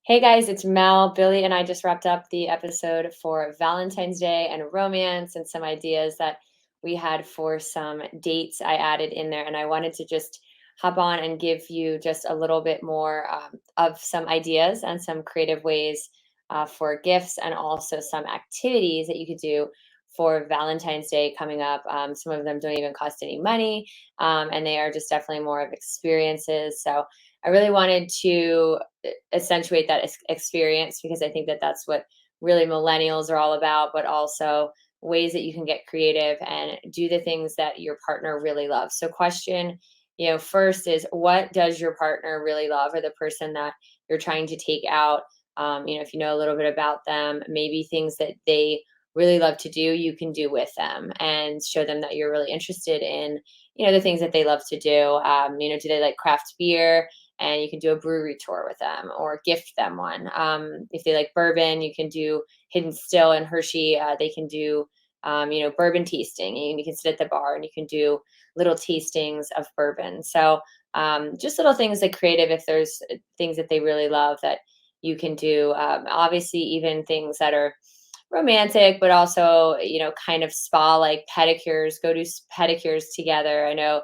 Hey guys, it's Mel. Billy and I just wrapped up the episode for Valentine's Day and romance and some ideas that we had for some dates I added in there. And I wanted to just hop on and give you just a little bit more of some ideas and some creative ways for gifts and also some activities that you could do for Valentine's Day coming up. Some of them don't even cost any money, and they are just definitely more of experiences. So I really wanted to accentuate that experience because I think that that's what really millennials are all about, but also ways that you can get creative and do the things that your partner really loves. So, question, first is what does your partner really love, or the person that you're trying to take out? If you know a little bit about them, maybe things that they really love to do, you can do with them and show them that you're really interested in, the things that they love to do. Do they like craft beer? And you can do a brewery tour with them or gift them one. If they like bourbon, you can do Hidden Still and Hershey. They can do, bourbon tasting, and you can sit at the bar and you can do little tastings of bourbon. So just little things like creative. If there's things that they really love that you can do, obviously even things that are romantic, but also, kind of spa like pedicures, go do pedicures together. I know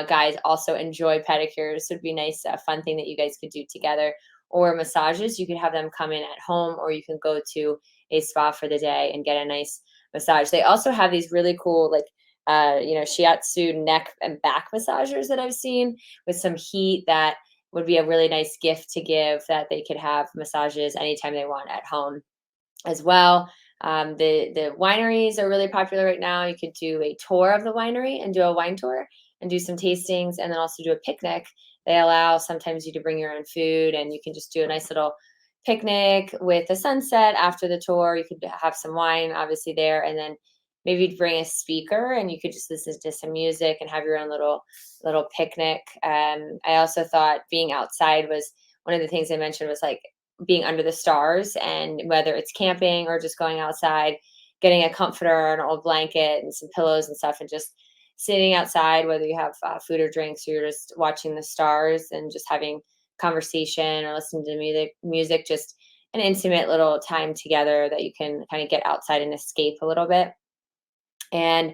guys also enjoy pedicures. So it'd be nice, a fun thing that you guys could do together. Or massages, you could have them come in at home, or you can go to a spa for the day and get a nice massage. They also have these really cool, like, shiatsu neck and back massagers that I've seen with some heat that would be a really nice gift to give, that they could have massages anytime they want at home as well. The wineries are really popular right now. You could do a tour of the winery and do a wine tour and do some tastings, and then also do a picnic. They allow sometimes you to bring your own food, and you can just do a nice little picnic with a sunset after the tour. You could have some wine, obviously, there, and then maybe you'd bring a speaker and you could just listen to some music and have your own little picnic. I also thought being outside was one of the things I mentioned, was like being under the stars, and whether it's camping or just going outside, getting a comforter, an old blanket, and some pillows and stuff, and just sitting outside, whether you have food or drinks, or you're just watching the stars and just having conversation or listening to music, just an intimate little time together that you can kind of get outside and escape a little bit. And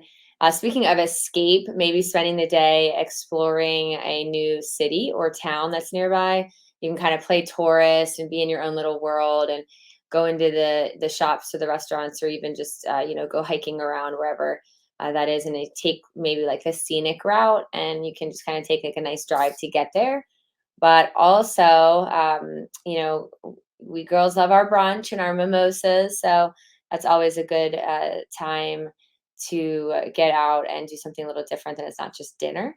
speaking of escape, maybe spending the day exploring a new city or town that's nearby. You can kind of play tourist and be in your own little world and go into the shops or the restaurants, or even just go hiking around wherever that is, and they take maybe like a scenic route, and you can just kind of take like a nice drive to get there. But also, we girls love our brunch and our mimosas, so that's always a good time to get out and do something a little different, than it's not just dinner.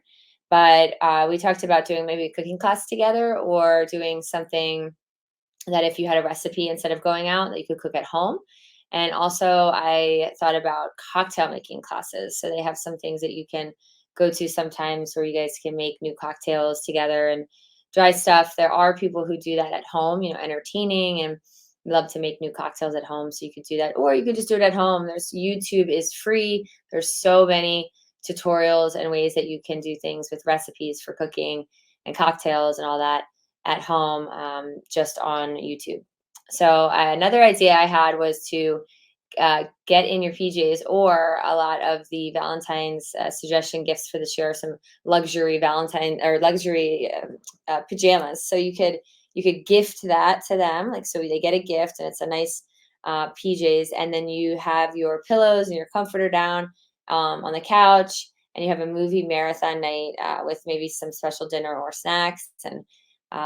But we talked about doing maybe a cooking class together, or doing something that if you had a recipe instead of going out, that you could cook at home. And also, I thought about cocktail making classes. So they have some things that you can go to sometimes where you guys can make new cocktails together and dry stuff. There are people who do that at home, entertaining and love to make new cocktails at home. So you could do that, or you could just do it at home. There's YouTube is free. There's so many tutorials and ways that you can do things with recipes for cooking and cocktails and all that at home, just on YouTube. So another idea I had was to get in your PJs, or a lot of the Valentine's suggestion gifts for this year are some luxury Valentine or luxury pajamas. So you could gift that to them, like, so they get a gift and it's a nice PJs, and then you have your pillows and your comforter down on the couch, and you have a movie marathon night with maybe some special dinner or snacks, and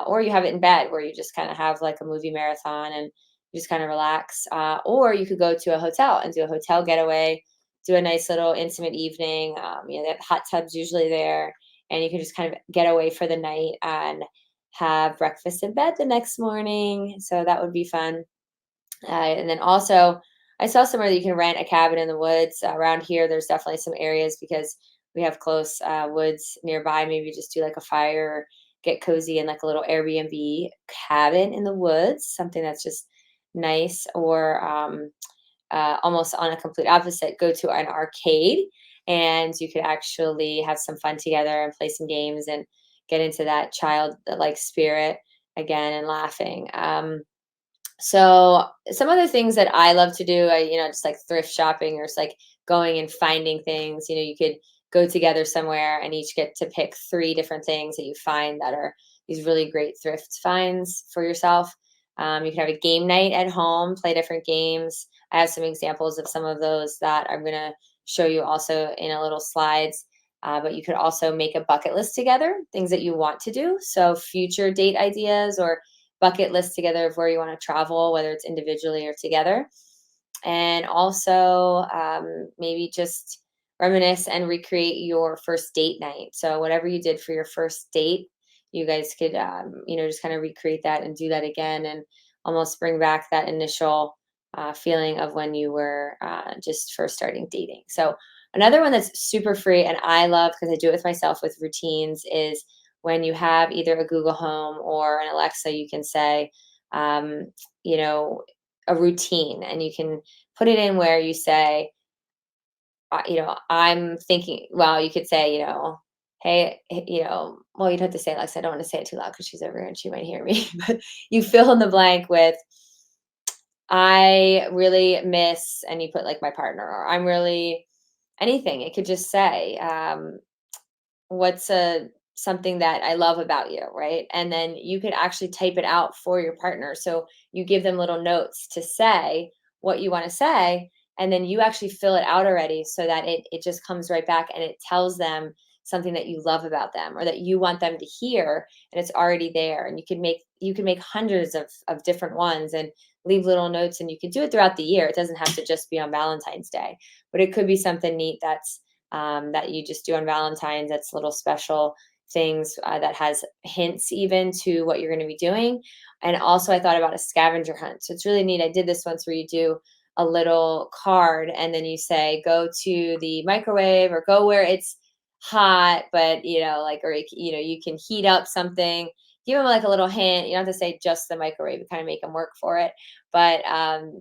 or you have it in bed where you just kind of have like a movie marathon and you just kind of relax. Or you could go to a hotel and do a hotel getaway, do a nice little intimate evening. They have hot tubs usually there, and you can just kind of get away for the night and have breakfast in bed the next morning. So that would be fun. And then also, I saw somewhere that you can rent a cabin in the woods. Around here, there's definitely some areas because we have close woods nearby. Maybe just do like a fire, or get cozy in like a little Airbnb cabin in the woods, something that's just nice. Or almost on a complete opposite, go to an arcade, and you could actually have some fun together and play some games and get into that child like spirit again and laughing. So some other things that I love to do, just like thrift shopping or just like going and finding things. You could go together somewhere and each get to pick three different things that you find that are these really great thrift finds for yourself. You can have a game night at home, play different games. I have some examples of some of those that I'm gonna show you also in a little slides. But you could also make a bucket list together, things that you want to do. So future date ideas or bucket list together of where you want to travel, whether it's individually or together. And also maybe just reminisce and recreate your first date night. So whatever you did for your first date, you guys could, just kind of recreate that and do that again and almost bring back that initial feeling of when you were just first starting dating. So another one that's super free and I love because I do it with myself with routines is when you have either a Google Home or an Alexa, you can say, um, you know, a routine and you can put it in where you say, I'm thinking, well, you could say, hey, well, you'd have to say, Alexa, I don't want to say it too loud because she's over here and she might hear me, but you fill in the blank with, I really miss, and you put like my partner, or I'm really anything. It could just say, what's something that I love about you, right? And then you could actually type it out for your partner. So you give them little notes to say what you want to say, and then you actually fill it out already so that it just comes right back and it tells them something that you love about them or that you want them to hear and it's already there. And you can make hundreds of different ones and leave little notes and you can do it throughout the year. It doesn't have to just be on Valentine's Day, but it could be something neat that you just do on Valentine's. That's little special things that has hints even to what you're going to be doing. And also, I thought about a scavenger hunt. So it's really neat. I did this once where you do a little card and then you say, go to the microwave or go where it's hot, but like, or you can heat up something. Give them like a little hint. You don't have to say just the microwave. You kind of make them work for it. But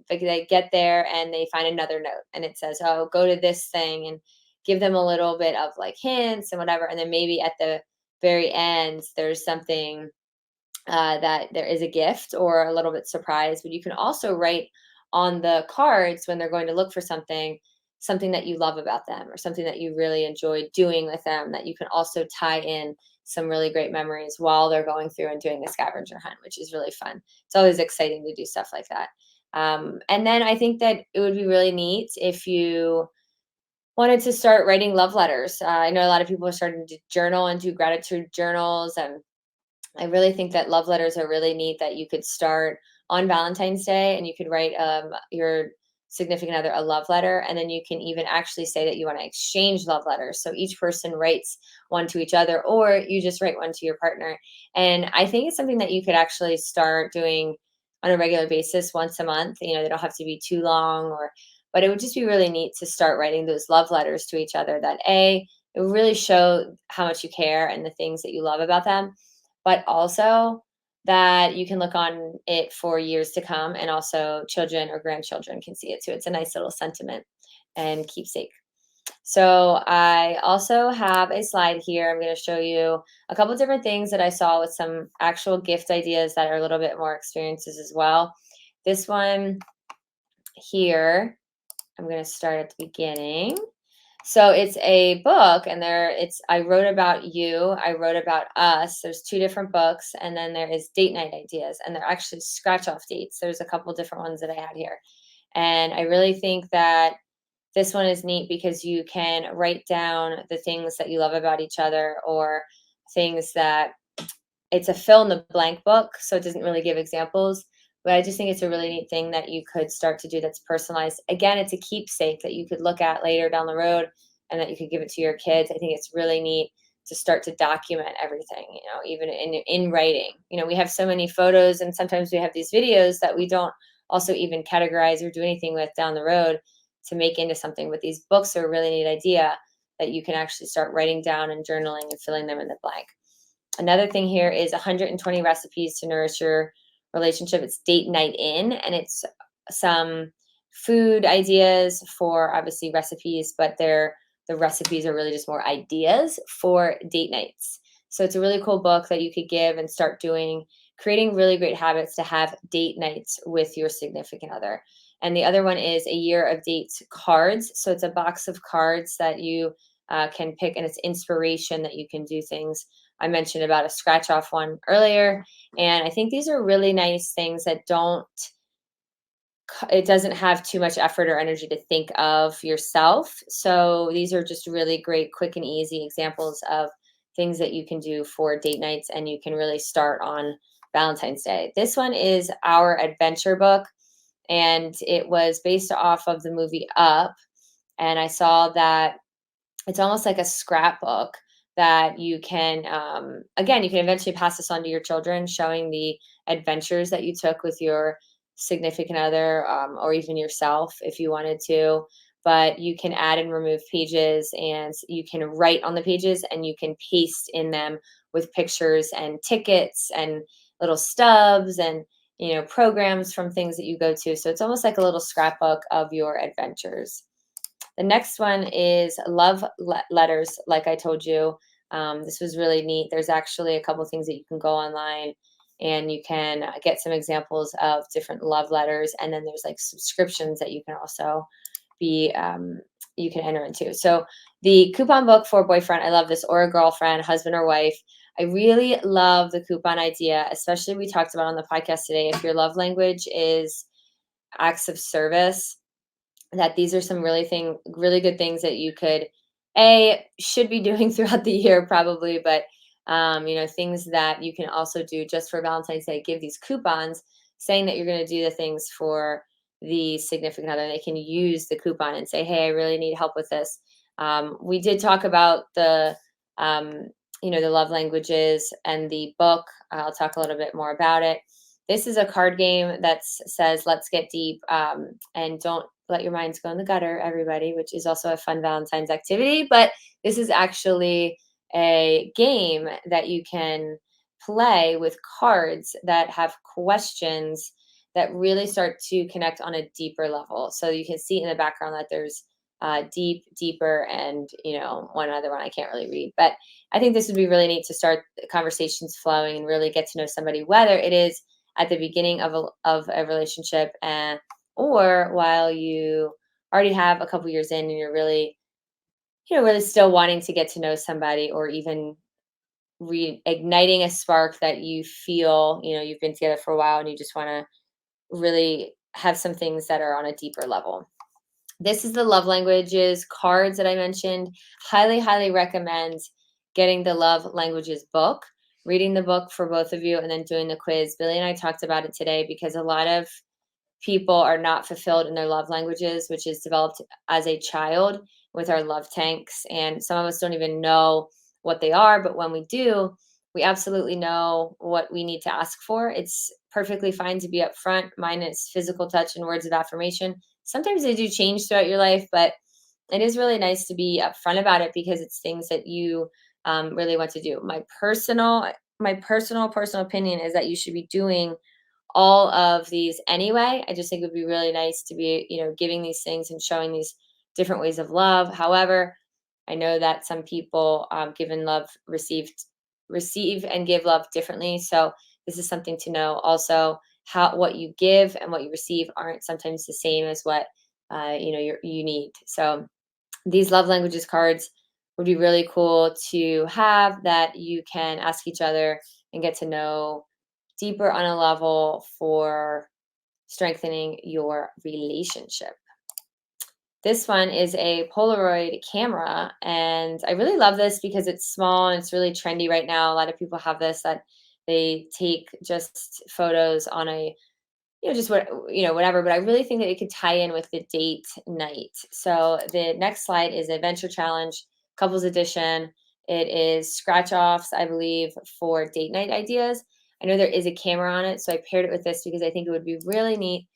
they get there and they find another note and it says, oh, go to this thing and give them a little bit of like hints and whatever. And then maybe at the very end, there's something that there is a gift or a little bit surprise. But you can also write on the cards when they're going to look for something that you love about them or something that you really enjoyed doing with them that you can also tie in some really great memories while they're going through and doing the scavenger hunt, which is really fun. It's always exciting to do stuff like that. And then I think that it would be really neat if you wanted to start writing love letters. I know a lot of people are starting to journal and do gratitude journals, and I really think that love letters are really neat that you could start on Valentine's Day and you could write your significant other a love letter. And then you can even actually say that you want to exchange love letters. So each person writes one to each other, or you just write one to your partner. And I think it's something that you could actually start doing on a regular basis once a month. They don't have to be too long but it would just be really neat to start writing those love letters to each other that it will really show how much you care and the things that you love about them, but also that you can look on it for years to come and also children or grandchildren can see it too. It's a nice little sentiment and keepsake. So I also have a slide here. I'm going to show you a couple different things that I saw with some actual gift ideas that are a little bit more experiences as well. This one here, I'm going to start at the beginning. So it's a book and I wrote about you, I wrote about us. There's two different books and then there is date night ideas and they're actually scratch off dates. There's a couple different ones that I had here. And I really think that this one is neat because you can write down the things that you love about each other or things that it's a fill in the blank book, so it doesn't really give examples. But I just think it's a really neat thing that you could start to do that's personalized. Again, it's a keepsake that you could look at later down the road and that you could give it to your kids. I think it's really neat to start to document everything, even in writing. We have so many photos and sometimes we have these videos that we don't also even categorize or do anything with down the road to make into something. But these books are a really neat idea that you can actually start writing down and journaling and filling them in the blank. Another thing here is 120 recipes to nourish your relationship. It's date night in, and it's some food ideas for obviously recipes, but the recipes are really just more ideas for date nights. So it's a really cool book that you could give and start doing creating really great habits to have date nights with your significant other. And the other one is a year of dates cards. So it's a box of cards that you can pick, and it's inspiration that you can do things. I mentioned about a scratch off one earlier. And I think these are really nice things that it doesn't have too much effort or energy to think of yourself. So these are just really great, quick and easy examples of things that you can do for date nights, and you can really start on Valentine's Day. This one is our adventure book, and it was based off of the movie Up. And I saw that it's almost like a scrapbook that you can, again, you can eventually pass this on to your children, showing the adventures that you took with your significant other, or even yourself if you wanted to. But you can add and remove pages, and you can write on the pages, and you can paste in them with pictures and tickets and little stubs and programs from things that you go to. So it's almost like a little scrapbook of your adventures. The next one is letters, like I told you. This was really neat. There's actually a couple things that you can go online, and you can get some examples of different love letters. And then there's like subscriptions that you can also be you can enter into. So the coupon book for boyfriend, I love this, or a girlfriend, husband or wife. I really love the coupon idea, especially we talked about on the podcast today. If your love language is acts of service, that these are some really good things that you could should be doing throughout the year probably, but things that you can also do just for Valentine's Day. Give these coupons saying that you're going to do the things for the significant other. They can use the coupon and say, hey, I really need help with this. We did talk about the love languages and the book. I'll talk a little bit more about it. This is a card game that says, let's get deep, and don't let your minds go in the gutter, everybody, which is also a fun Valentine's activity. But this is actually a game that you can play with cards that have questions that really start to connect on a deeper level. So you can see in the background that there's deep, deeper, and one other one I can't really read. But I think this would be really neat to start conversations flowing and really get to know somebody, whether it is at the beginning of a relationship, or while you already have a couple years in and you're really really still wanting to get to know somebody, or even reigniting a spark that you feel you've been together for a while and you just want to really have some things that are on a deeper level. This is the love languages cards that I mentioned. Highly, highly recommend getting the love languages book, reading the book for both of you, and then doing the quiz. Billy and I talked about it today because a lot of people are not fulfilled in their love languages, which is developed as a child with our love tanks. And some of us don't even know what they are. But when we do, we absolutely know what we need to ask for. It's perfectly fine to be upfront. Mine is physical touch and words of affirmation. Sometimes they do change throughout your life, but it is really nice to be upfront about it because it's things that you really want to do. My personal opinion is that you should be doing all of these anyway. I just think it would be really nice to be, giving these things and showing these different ways of love. However, I know that some people give and love, receive and give love differently. So this is something to know. Also, what you give and what you receive aren't sometimes the same as what you need. So these love languages cards would be really cool to have, that you can ask each other and get to know deeper on a level for strengthening your relationship. This one is a Polaroid camera, and I really love this because it's small and it's really trendy right now. A lot of people have this, that they take just photos on a just whatever, but I really think that it could tie in with the date night. So the next slide is Adventure Challenge Couples Edition. It is scratch offs, I believe, for date night ideas. I know there is a camera on it, so I paired it with this because I think it would be really neat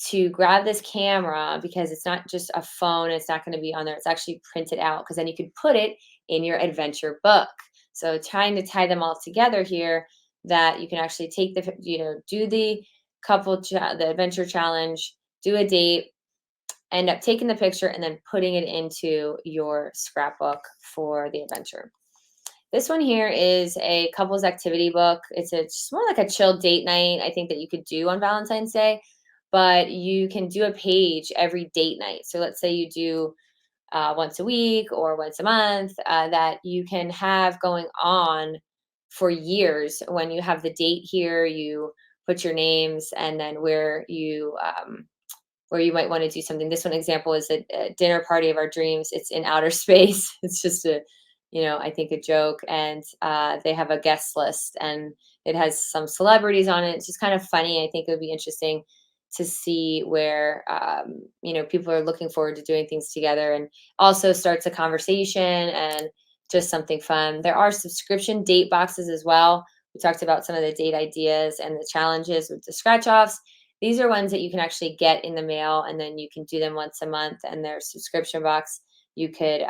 to grab this camera, because it's not just a phone, it's not going to be on there, it's actually printed out, because then you could put it in your adventure book. So trying to tie them all together here, that you can actually take do the the adventure challenge, do a date, end up taking the picture and then putting it into your scrapbook for the adventure. This one here is a couples activity book. It's more like a chill date night, I think, that you could do on Valentine's Day, but you can do a page every date night. So let's say you do once a week or once a month, that you can have going on for years. When you have the date here, you put your names and then where you might want to do something. This one example is a dinner party of our dreams. It's in outer space. It's just I think a joke. And they have a guest list and it has some celebrities on it. It's just kind of funny. I think it would be interesting to see where, people are looking forward to doing things together, and also starts a conversation and just something fun. There are subscription date boxes as well. We talked about some of the date ideas and the challenges with the scratch offs. These are ones that you can actually get in the mail, and then you can do them once a month. And their subscription box, you could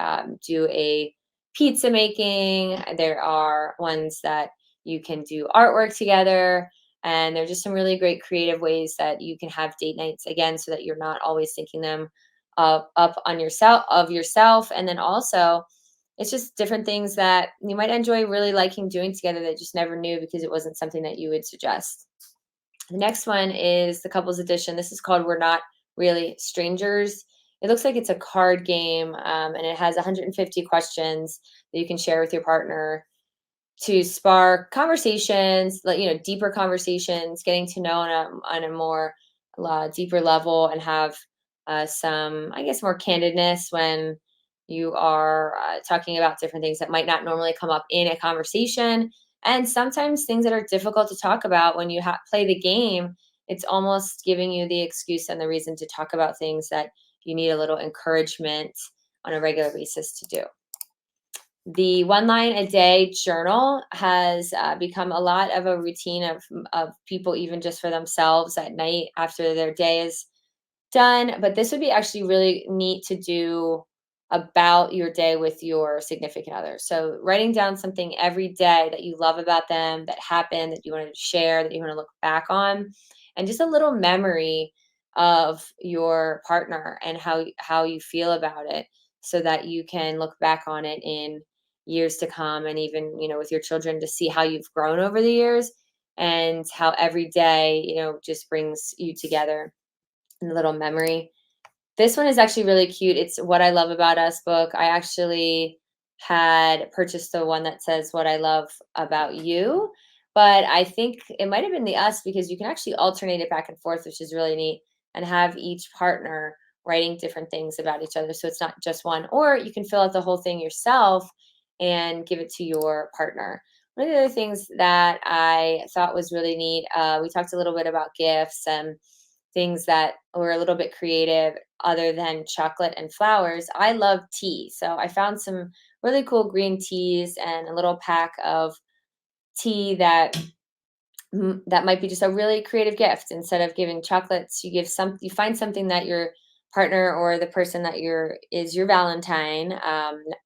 do a pizza making. There are ones that you can do artwork together. And there are just some really great creative ways that you can have date nights again, so that you're not always thinking them up on yourself. And then also, it's just different things that you might enjoy really liking doing together that you just never knew because it wasn't something that you would suggest. The next one is the couples edition. This is called We're Not Really Strangers. It looks like it's a card game, and it has 150 questions that you can share with your partner to spark conversations, like, deeper conversations, getting to know on a more deeper level, and have some, I guess, more candidness when you are talking about different things that might not normally come up in a conversation. And sometimes things that are difficult to talk about when you play the game, it's almost giving you the excuse and the reason to talk about things that you need a little encouragement on a regular basis to do. The one line a day journal has become a lot of a routine of people, even just for themselves at night after their day is done. But this would be actually really neat to do about your day with your significant other. So writing down something every day that you love about them, that happened, that you wanted to share, that you want to look back on, and just a little memory of your partner and how you feel about it, so that you can look back on it in years to come, and even, with your children, to see how you've grown over the years, and how every day, just brings you together in a little memory. This one is actually really cute. It's What I Love About Us book. I actually had purchased the one that says What I Love About You, but I think it might have been the Us, because you can actually alternate it back and forth, which is really neat, and have each partner writing different things about each other. So it's not just one, or you can fill out the whole thing yourself and give it to your partner. One of the other things that I thought was really neat, we talked a little bit about gifts and things that were a little bit creative other than chocolate and flowers. I love tea. So I found some really cool green teas and a little pack of tea that might be just a really creative gift. Instead of giving chocolates, you find something that your partner or the person that is your Valentine,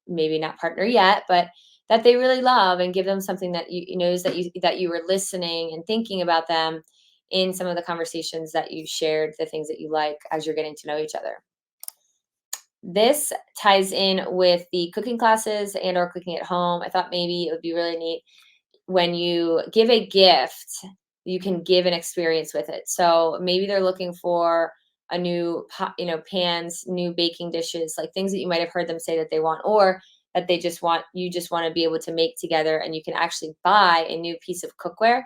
maybe not partner yet, but that they really love, and give them something that knows that you were listening and thinking about them in some of the conversations that you shared, the things that you like as you're getting to know each other. This ties in with the cooking classes and or cooking at home. I thought maybe it would be really neat, when you give a gift, you can give an experience with it. So maybe they're looking for a new pot, pans, new baking dishes, like things that you might have heard them say that they want, or that you just want to be able to make together, and you can actually buy a new piece of cookware.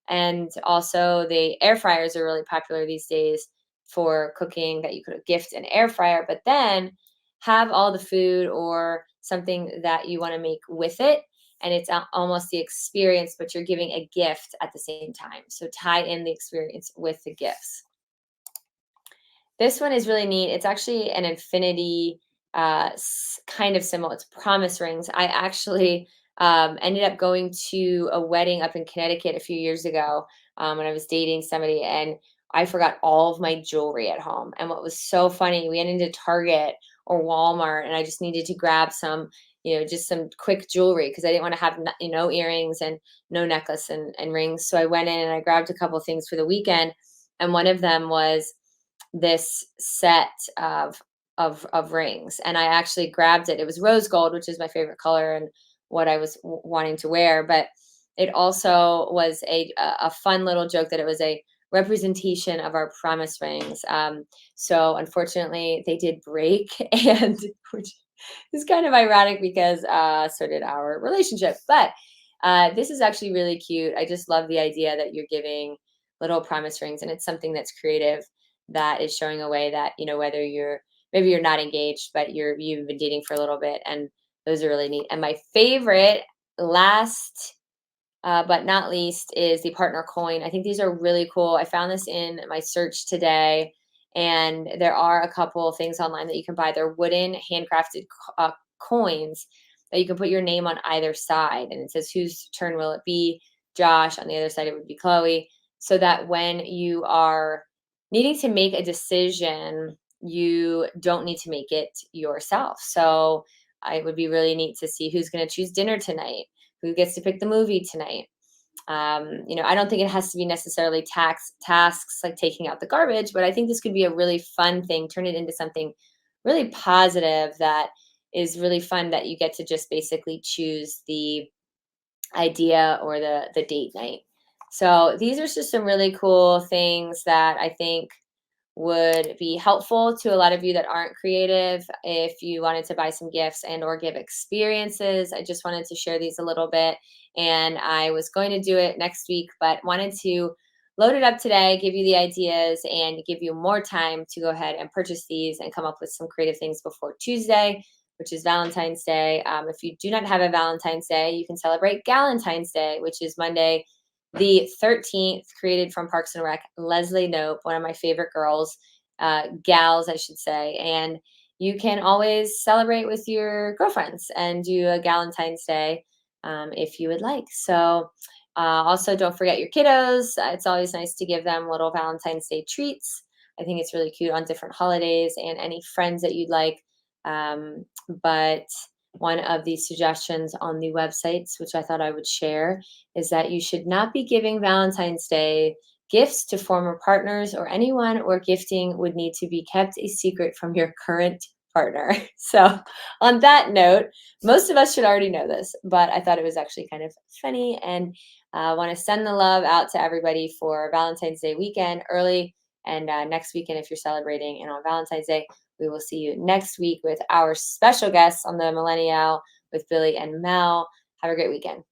And also the air fryers are really popular these days for cooking, that you could gift an air fryer, but then have all the food or something that you want to make with it, and it's almost the experience, but you're giving a gift at the same time. So tie in the experience with the gifts. This one is really neat. It's actually an infinity kind of symbol. It's promise rings. I actually ended up going to a wedding up in Connecticut a few years ago, when I was dating somebody, and I forgot all of my jewelry at home. And what was so funny, we went into Target or Walmart, and I just needed to grab some, just some quick jewelry, because I didn't want to have earrings and no necklace and rings. So I went in and I grabbed a couple things for the weekend, and one of them was this set of rings, and I actually grabbed it. It was rose gold, which is my favorite color, and what I was wanting to wear. But it also was a fun little joke that it was a representation of our promise rings. So unfortunately, they did break, and which is kind of ironic because so did our relationship. But this is actually really cute. I just love the idea that you're giving little promise rings, and it's something that's creative that is showing a way that, whether maybe you're not engaged, but you've been dating for a little bit, and those are really neat. And my favorite, last but not least, is the partner coin. I think these are really cool. I found this in my search today, and there are a couple of things online that you can buy. They're wooden, handcrafted coins that you can put your name on either side, and it says whose turn will it be? Josh. On the other side, it would be Chloe. So that when you are needing to make a decision, you don't need to make it yourself. So it would be really neat to see who's going to choose dinner tonight, who gets to pick the movie tonight. I don't think it has to be necessarily tasks like taking out the garbage, but I think this could be a really fun thing. Turn it into something really positive that is really fun, that you get to just basically choose the idea or the date night. So these are just some really cool things that I think would be helpful to a lot of you that aren't creative. If you wanted to buy some gifts and or give experiences, I just wanted to share these a little bit. And I was going to do it next week, but wanted to load it up today, give you the ideas, and give you more time to go ahead and purchase these and come up with some creative things before Tuesday, which is Valentine's Day. If you do not have a Valentine's Day, you can celebrate Galentine's Day, which is Monday, the 13th, created from Parks and Rec, Leslie Nope, one of my favorite girls, gals, I should say. And you can always celebrate with your girlfriends and do a Galentine's Day if you would like. So, also, don't forget your kiddos. It's always nice to give them little Valentine's Day treats. I think it's really cute on different holidays, and any friends that you'd like. But one of the suggestions on the websites, which I thought I would share, is that you should not be giving Valentine's Day gifts to former partners or anyone, or gifting would need to be kept a secret from your current partner. So, on that note, most of us should already know this, but I thought it was actually kind of funny, and want to send the love out to everybody for Valentine's Day weekend early, and next weekend if you're celebrating, and on Valentine's Day. We will see you next week with our special guests on the Millennial with Billy and Mel. Have a great weekend.